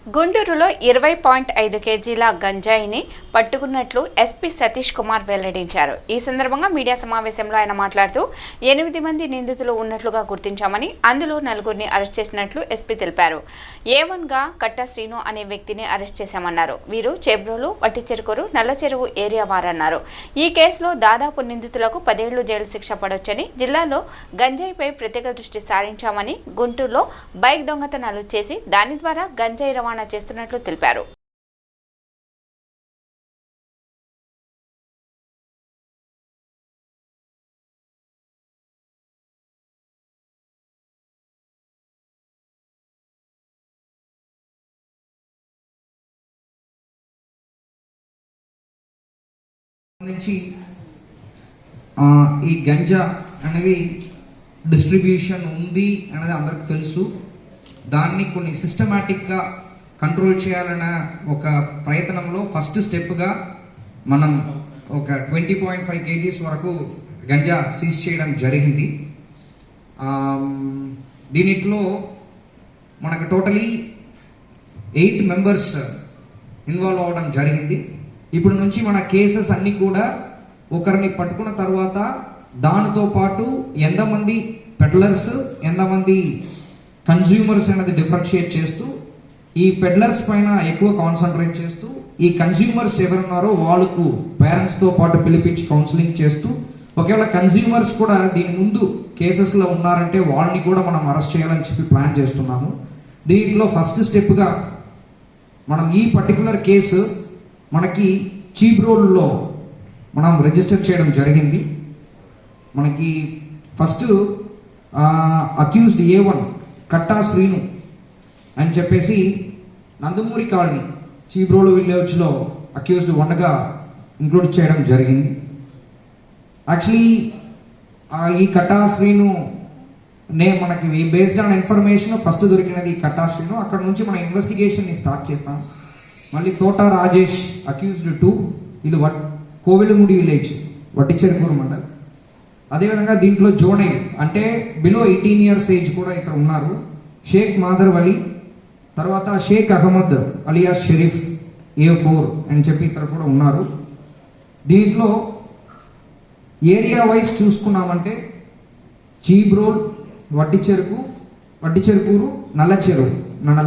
గుంటూరులో 20.5 కేజీల గంజాయిని పట్టుకున్నట్లు ఎస్పీ సతీష్ కుమార్ వెల్లడించారు. ఈ సందర్భంగా మీడియా సమావేశంలో ఆయన మాట్లాడుతూ 8 మంది నిందితులు ఉన్నట్లుగా గుర్తించామని, అందులో 4గురిని అరెస్ట్ చేసినట్లు ఎస్పీ తెలిపారు. A1గా కట్టా శ్రీను అనే వ్యక్తిని అరెస్ట్ చేశామన్నారు. వీరు చేబ్రోలు, వట్టిచెరుకూరు, నల్లచెరువు ఏరియా వారన్నారు. ఈ కేసులో దాదాపు నిందితులకు 10 ఏళ్లు జైలు శిక్ష పడొచ్చని, జిల్లాలో గంజాయిపై ప్రత్యేక దృష్టి సారించామని, గుంటూరులో బైక్ దొంగతనాలు చేసి దాని ద్వారా గంజాయి రవాణా చేస్తున్నట్లు తెలిపారు. ఈ గంజా అనేది డిస్ట్రిబ్యూషన్ ఉంది అనేది అందరికి తెలుసు. దాన్ని కొన్ని సిస్టమాటిక్గా కంట్రోల్ చేయాలన్న ఒక ప్రయత్నంలో ఫస్ట్ స్టెప్గా మనం ఒక 20.5 కేజీస్ వరకు గంజా సీజ్ చేయడం జరిగింది. దీనిలో మనకు టోటలీ 8 మెంబర్స్ ఇన్వాల్వ్ అవ్వడం జరిగింది. ఇప్పుడు నుంచి మన కేసెస్ అన్నీ కూడా ఒకరిని పట్టుకున్న తర్వాత దానితో పాటు ఎంతమంది పెడ్లర్స్, ఎంతమంది కన్జ్యూమర్స్ అనేది డిఫరెన్షియేట్ చేస్తూ, ఈ పెడ్లర్స్ పైన ఎక్కువ కాన్సన్ట్రేట్ చేస్తూ, ఈ కన్జ్యూమర్స్ ఎవరున్నారో వాళ్ళకు పేరెంట్స్తో పాటు పిలిపించి కౌన్సిలింగ్ చేస్తూ, ఒకవేళ కన్జ్యూమర్స్ కూడా దీని ముందు కేసెస్లో ఉన్నారంటే వాళ్ళని కూడా మనం అరెస్ట్ చేయాలని చెప్పి ప్లాన్ చేస్తున్నాము. దీంట్లో ఫస్ట్ స్టెప్గా మనం ఈ పర్టికులర్ కేసు మనకి చీబ్రోల్లో మనం రిజిస్టర్ చేయడం జరిగింది. మనకి ఫస్ట్ అక్యూజ్డ్ A1 కట్టా శ్రీను అని చెప్పేసి నందమూరి కాలనీ చీబ్రోలు విలేజ్లో అక్యూజ్డ్ 1గా ఇంక్లూడ్ చేయడం జరిగింది. యాక్చువల్లీ ఈ కట్టా శ్రీను మనకి బేస్డ్ ఆన్ ఇన్ఫర్మేషన్ ఫస్ట్ దొరికినది ఈ కట్టా శ్రీను. అక్కడ నుంచి మన ఇన్వెస్టిగేషన్ని స్టార్ట్ చేసాం. మళ్ళీ తోట రాజేష్ అక్యూజ్డ్ 2, వీళ్ళు కోవిలముడి విలేజ్, వట్టిచెరుకూరు మండల్. అదేవిధంగా దీంట్లో జోనైల్ అంటే బిలో 18 ఇయర్స్ ఏజ్ కూడా ఇక్కడ ఉన్నారు. షేక్ మాదర్ వలీ, తర్వాత షేక్ అహ్మద్ అలియాస్ షరీఫ్ A4 అని చెప్పి ఇక్కడ కూడా ఉన్నారు. దీంట్లో ఏరియా వైజ్ చూసుకున్నామంటే చీబ్రోల్, వట్టిచెరుకూరు, నల్లచెరువు,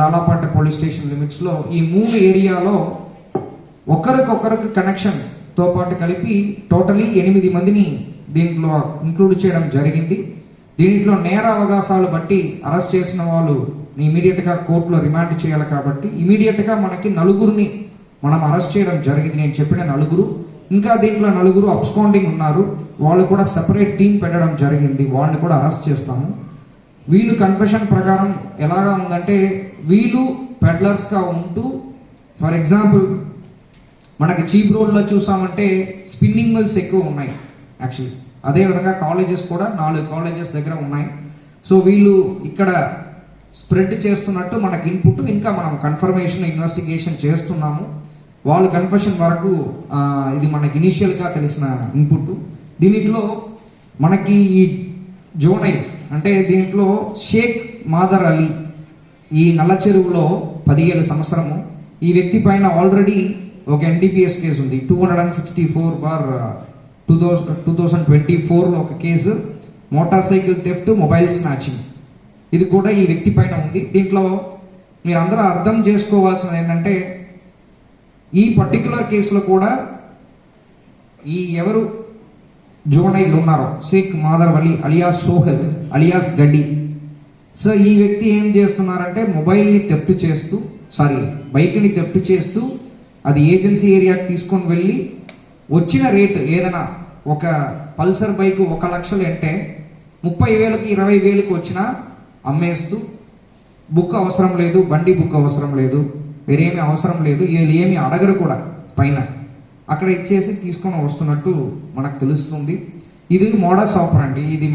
లాలాపట్ట పోలీస్ స్టేషన్ లిమిట్స్లో ఈ 3 ఏరియాలో ఒకరికొకరికి కనెక్షన్తో పాటు కలిపి టోటలీ 8 మందిని దీంట్లో ఇంక్లూడ్ చేయడం జరిగింది. దీంట్లో నేర అవకాశాలు బట్టి అరెస్ట్ చేసిన వాళ్ళు ఇమీడియట్గా కోర్టులో రిమాండ్ చేయాలి కాబట్టి ఇమీడియట్గా మనకి 4గురిని మనం అరెస్ట్ చేయడం జరిగింది. నేను చెప్పిన 4. ఇంకా దీంట్లో 4 అబ్స్కాండింగ్ ఉన్నారు. వాళ్ళు కూడా సెపరేట్ టీం పెట్టడం జరిగింది. వాళ్ళని కూడా అరెస్ట్ చేస్తాము. వీళ్ళు కన్ఫెషన్ ప్రకారం ఎలాగా ఉందంటే, వీళ్ళు పెడ్లర్స్గా ఉంటూ, ఫర్ ఎగ్జాంపుల్ మనకి చీప్ రోడ్లో చూసామంటే స్పిన్నింగ్ మిల్స్ ఎక్కువ ఉన్నాయి యాక్చువల్లీ. అదేవిధంగా కాలేజెస్ కూడా 4 కాలేజెస్ దగ్గర ఉన్నాయి. సో వీళ్ళు ఇక్కడ స్ప్రెడ్ చేస్తున్నట్టు మనకి ఇన్పుట్, ఇంకా మనం కన్ఫర్మేషన్ ఇన్వెస్టిగేషన్ చేస్తున్నాము. వాళ్ళు కన్ఫెషన్ వరకు ఇది మనకి ఇనిషియల్గా తెలిసిన ఇన్పుట్. దీనిలో మనకి ఈ జోనై అంటే దీంట్లో షేక్ మాదర్ అలీ ఈ నల్లచెరువులో 17 సంవత్సరము. ఈ వ్యక్తి పైన ఆల్రెడీ ఒక NDPS కేసు ఉంది. 264/2024లో ఒక case, motor cycle theft, mobile snatching, ఇది కూడా ఈ వ్యక్తి పైన ఉంది. దీంట్లో మీరు అందరూ అర్థం చేసుకోవాల్సింది ఏంటంటే, ఈ పర్టికులర్ కేసులో కూడా ఈ ఎవరు జోనైలు ఉన్నారో Shaik Madar Vali alias Sohail alias Gaddi, so ఈ వ్యక్తి ఏం చేస్తున్నారంటే బైక్ని థెఫ్ట్ చేస్తూ అది ఏజెన్సీ ఏరియాకి తీసుకొని వెళ్ళి వచ్చిన రేటు ఏదైనా ఒక పల్సర్ బైక్ 1 లక్షలు అంటే 30,000కి 20,000కి వచ్చినా అమ్మేస్తూ, బుక్ అవసరం లేదు, బండి బుక్ అవసరం లేదు, వేరేమీ అవసరం లేదు, వీళ్ళు ఏమి అడగరు కూడా, పైన అక్కడ ఇచ్చేసి తీసుకొని వస్తున్నట్టు మనకు తెలుస్తుంది. ఇది మోడస్ ఆపరండి. ఇది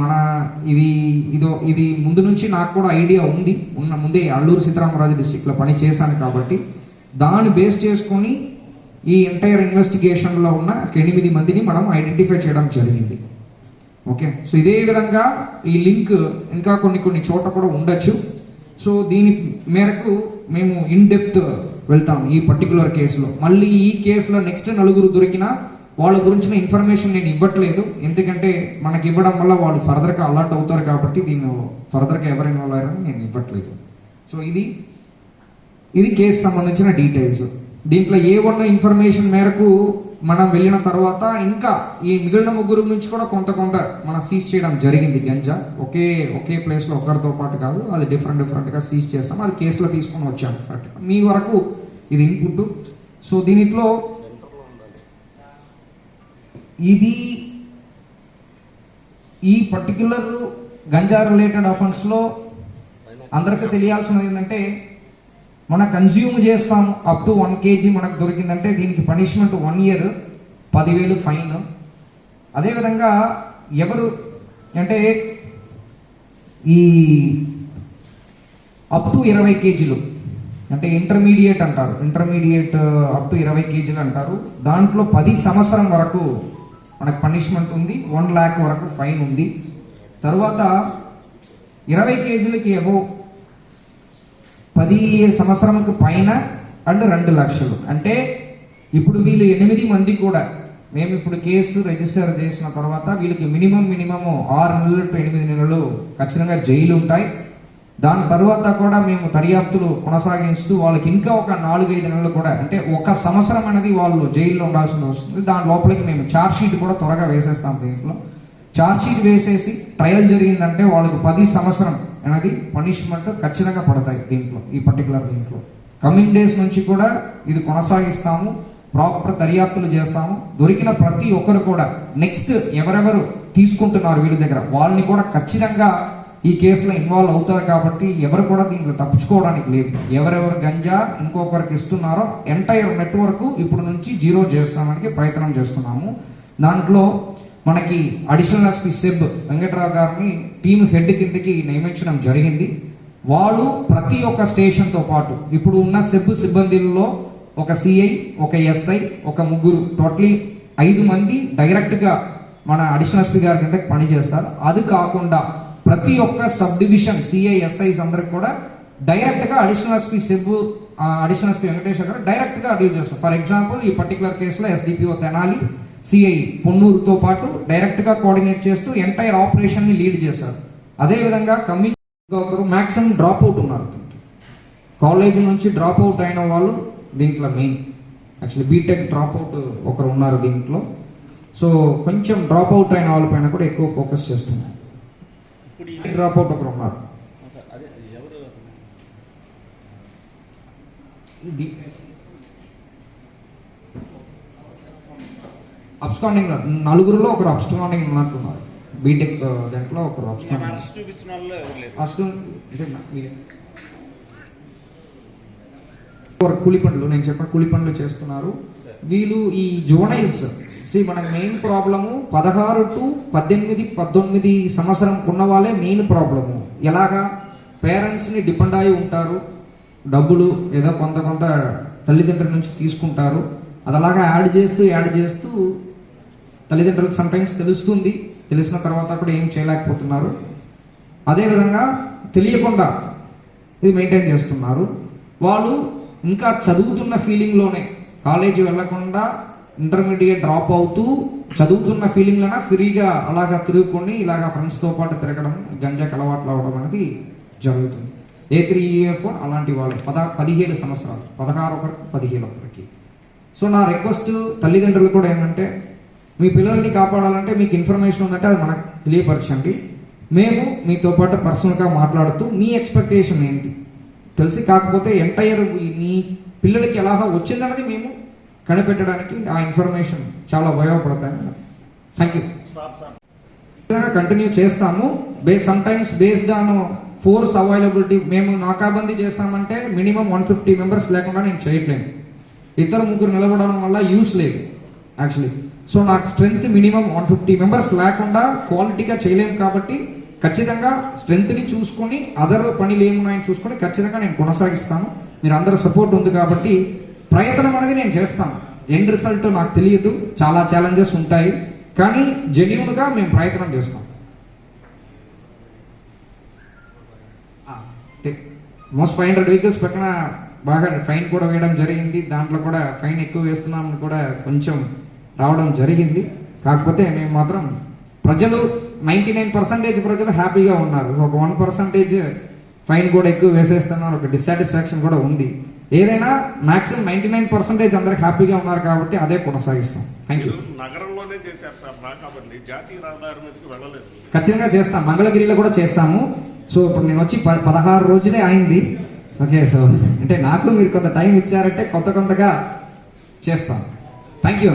ముందు నుంచి నాకు కూడా ఐడియా ఉంది. ముందే అల్లూరు సీతారామరాజు డిస్ట్రిక్ట్లో పని చేశాను కాబట్టి దాన్ని బేస్ చేసుకొని ఈ ఎంటైర్ ఇన్వెస్టిగేషన్లో ఉన్న 8 మందిని మనం ఐడెంటిఫై చేయడం జరిగింది. ఓకే, సో ఇదే విధంగా ఈ లింక్ ఇంకా కొన్ని చోట కూడా ఉండొచ్చు. సో దీని మేరకు మేము ఇన్ డెప్త్ వెళ్తాం ఈ పర్టికులర్ కేసులో. మళ్ళీ ఈ కేసులో నెక్స్ట్ నలుగురు దొరికినా వాళ్ళ గురించిన ఇన్ఫర్మేషన్ నేను ఇవ్వట్లేదు, ఎందుకంటే మనకి ఇవ్వడం వల్ల వాళ్ళు ఫర్దర్గా అలర్ట్ అవుతారు కాబట్టి దీన్ని ఫర్దర్గా ఎవరు ఇన్వాల్వ్ అయ్యారని నేను ఇవ్వట్లేదు. సో ఇది కేసు సంబంధించిన డీటెయిల్స్. దీంట్లో ఉన్న ఇన్ఫర్మేషన్ మేరకు మనం వెళ్ళిన తర్వాత ఇంకా ఈ మిగిలిన ముగ్గురు నుంచి కూడా కొంత మనం సీజ్ చేయడం జరిగింది. గంజా ఒకే ప్లేస్లో ఒకరితో పాటు కాదు, అది డిఫరెంట్గా సీజ్ చేస్తాం. అది కేసులో తీసుకొని వచ్చాము. మీ వరకు ఇది ఇన్పుట్. సో దీనిలో ఈ పర్టిక్యులర్ గంజా రిలేటెడ్ అఫెన్స్లో అందరికీ తెలియాల్సినది ఏంటంటే, మనం కన్జ్యూమ్ చేస్తాము అప్ టు 1 kg మనకు దొరికిందంటే దీనికి పనిష్మెంట్ 1 year, 10,000 ఫైన్. అదేవిధంగా ఎవరు అంటే ఈ అప్ టు 20 kg అంటే ఇంటర్మీడియట్ అంటారు, ఇంటర్మీడియట్ అప్ టు 20 kg అంటారు. దాంట్లో 10 సంవత్సరం వరకు మనకు పనిష్మెంట్ ఉంది, 1 lakh వరకు ఫైన్ ఉంది. తర్వాత 20 kgలకి అబోవ్ 10 సంవత్సరంకి పైన అండ్ 2 లక్షలు. అంటే ఇప్పుడు వీళ్ళు 8 మంది కూడా మేము ఇప్పుడు కేసు రిజిస్టర్ చేసిన తర్వాత వీళ్ళకి మినిమం 6 నెలలు టు 8 నెలలు ఖచ్చితంగా జైలు ఉంటాయి. దాని తర్వాత కూడా మేము దర్యాప్తులు కొనసాగిస్తూ వాళ్ళకి ఇంకా ఒక 4-5 నెలలు కూడా, అంటే 1 సంవత్సరం అనేది వాళ్ళు జైల్లో ఉండాల్సి వస్తుంది. దాని లోపలికి మేము ఛార్జ్ షీట్ కూడా త్వరగా వేసేస్తాం. దీంట్లో ఛార్జ్ షీట్ వేసేసి ట్రయల్ జరిగిందంటే వాళ్ళకి 10 సంవత్సరం అనేది పనిష్మెంట్ ఖచ్చితంగా పడతాయి. ఈ పర్టికులర్ దీంట్లో కమింగ్ డేస్ నుంచి కూడా ఇది కొనసాగిస్తాము, ప్రాపర్ దర్యాప్తులు చేస్తాము. దొరికిన ప్రతి ఒక్కరు కూడా నెక్స్ట్ ఎవరెవరు తీసుకుంటున్నారు వీళ్ళ దగ్గర వాళ్ళని కూడా ఖచ్చితంగా ఈ కేసులో ఇన్వాల్వ్ అవుతారు. కాబట్టి ఎవరు కూడా దీంట్లో తప్పించుకోవడానికి లేదు. ఎవరెవరు గంజా ఇంకొకరికి ఇస్తున్నారో ఎంటైర్ నెట్వర్క్ ఇప్పుడు నుంచి జీరో చేస్తామని ప్రయత్నం చేస్తున్నాము. దాంట్లో మనకి అడిషనల్ ఎస్పీ సెబ్ వెంకట్రావు గారిని టీమ్ హెడ్ కిందకి నియమించడం జరిగింది. వాళ్ళు ప్రతి ఒక్క స్టేషన్తో పాటు ఇప్పుడు ఉన్న సెబ్ సిబ్బందిలో ఒక సిఐ, ఒక ఎస్ఐ, ఒక ముగ్గురు, టోటలీ 5 మంది డైరెక్ట్గా మన అడిషనల్ ఎస్పీ గారి కిందకి పనిచేస్తారు. అది కాకుండా ప్రతి ఒక్క సబ్ డివిజన్ సిఐ, ఎస్ఐస్ అందరికి కూడా డైరెక్ట్గా additional SP SEB, additional SP Venkateswara గారు డైరెక్ట్గా డీల్ చేస్తారు. ఫర్ ఎగ్జాంపుల్ ఈ పర్టికులర్ కేసులో ఎస్డిపిఓ తెనాలి, సిఐ పొన్నూరుతో పాటు డైరెక్ట్గా కోఆర్డినేట్ చేస్తూ ఎంటైర్ ఆపరేషన్ని లీడ్ చేశారు. అదేవిధంగా కమింగ్ ఒకరు మ్యాక్సిమం డ్రాప్ అవుట్ ఉన్నారు. కాలేజీ నుంచి డ్రాప్ అవుట్ అయిన వాళ్ళు దీంట్లో main, actually BTech drop out ఒకరు ఉన్నారు దీంట్లో. సో కొంచెం డ్రాప్ అవుట్ అయిన వాళ్ళపైన కూడా ఎక్కువ ఫోకస్ చేస్తున్నారు. డ్రాప్ అవుట్ ఒకరు ఉన్నారు. అబ్స్కాండింగ్ 4గురులో ఒకరు అబ్స్కాండింగ్ ఉన్నట్టున్నారు. బీటెక్ దాంట్లో ఒకరు కూలి పనులు, నేను చెప్పిన కూలి పనులు చేస్తున్నారు వీళ్ళు. ఈ జోనైల్స్ మనకి మెయిన్ ప్రాబ్లము 16 to 18-19 సంవత్సరం ఉన్న వాళ్ళే మెయిన్ ప్రాబ్లము. ఎలాగా పేరెంట్స్ని డిపెండ్ అయి ఉంటారు, డబ్బులు ఏదో కొంత తల్లిదండ్రుల నుంచి తీసుకుంటారు. అది అలాగా యాడ్ చేస్తూ తల్లిదండ్రులకు సమ్టైమ్స్ తెలుస్తుంది, తెలిసిన తర్వాత కూడా ఏం చేయలేకపోతున్నారు. అదేవిధంగా తెలియకుండా ఇది మెయింటైన్ చేస్తున్నారు. వాళ్ళు ఇంకా చదువుతున్న ఫీలింగ్లోనే కాలేజీ వెళ్లకుండా ఇంటర్మీడియట్ డ్రాప్ అవుతూ చదువుతున్న ఫీలింగ్లోనే ఫ్రీగా అలాగా తిరుగుకొని ఇలాగా ఫ్రెండ్స్తో పాటు తిరగడం, గంజాకి అలవాట్లు అవ్వడం అనేది జరుగుతుంది. A3 A4 అలాంటి వాళ్ళు 17 సంవత్సరాలు, 16 ఒకరికి, 17 ఒకరికి. సో నా రిక్వెస్ట్ తల్లిదండ్రులు కూడా ఏంటంటే, మీ పిల్లల్ని కాపాడాలంటే మీకు ఇన్ఫర్మేషన్ ఉందంటే అది మనకు తెలియపరచండి. మేము మీతో పాటు పర్సనల్గా మాట్లాడుతూ మీ ఎక్స్పెక్టేషన్ ఏంటి తెలిసి, కాకపోతే ఎంటైర్ మీ పిల్లలకి ఎలా వచ్చిందన్నది మేము కనిపెట్టడానికి ఆ ఇన్ఫర్మేషన్ చాలా ఉపయోగపడతాయి. Thank you. కంటిన్యూ చేస్తాము. Sometimes based on force availability మేము నాకాబందీ చేస్తామంటే మినిమం 150 మెంబర్స్ లేకుండా నేను చేయట్లేను. 2-3 నిలబడడం వల్ల యూస్ లేదు యాక్చువల్లీ. సో నాకు స్ట్రెంగ్త్ మినిమం 150 మెంబర్స్ లేకుండా క్వాలిటీగా చేయలేము. కాబట్టి ఖచ్చితంగా స్ట్రెంగ్త్ని చూసుకొని అదర్ పనులు ఏమున్నాయని చూసుకొని ఖచ్చితంగా నేను కొనసాగిస్తాను. మీరు అందరూ సపోర్ట్ ఉంది కాబట్టి ప్రయత్నం అనేది నేను చేస్తాను. ఎండ్ రిజల్ట్ నాకు తెలియదు, చాలా ఛాలెంజెస్ ఉంటాయి, కానీ జెన్యూన్గా మేము ప్రయత్నం చేస్తాం. మోస్ట్ 500 వెహికల్స్ పక్కన బాగా ఫైన్ కూడా వేయడం జరిగింది. దాంట్లో కూడా ఫైన్ ఎక్కువ వేస్తున్నామని కూడా కొంచెం రావడం జరిగింది. కాకపోతే మేము మాత్రం ప్రజలు 99% ప్రజలు హ్యాపీగా ఉన్నారు. ఒక 1% ఫైన్ కూడా ఎక్కువ వేసేస్తున్నారు, ఒక డిస్సాటిస్ఫాక్షన్ కూడా ఉంది. ఏదైనా మాక్సిమం 99% అందరికి హ్యాపీగా ఉన్నారు కాబట్టి అదే కొనసాగిస్తాం. Thank you. నగరంలోనే చేశారు సార్ నాకాబండి, జాతీయ రహదారి మీదకి వెళ్ళలేదు. ఖచ్చితంగా చేస్తాం, మంగళగిరిలో కూడా చేస్తాము. సో ఇప్పుడు నేను వచ్చి 16 రోజులే అయింది. ఓకే, సో అంటే నాకు మీరు కొంత టైం ఇచ్చారంటే కొంతగా చేస్తాం. Thank you.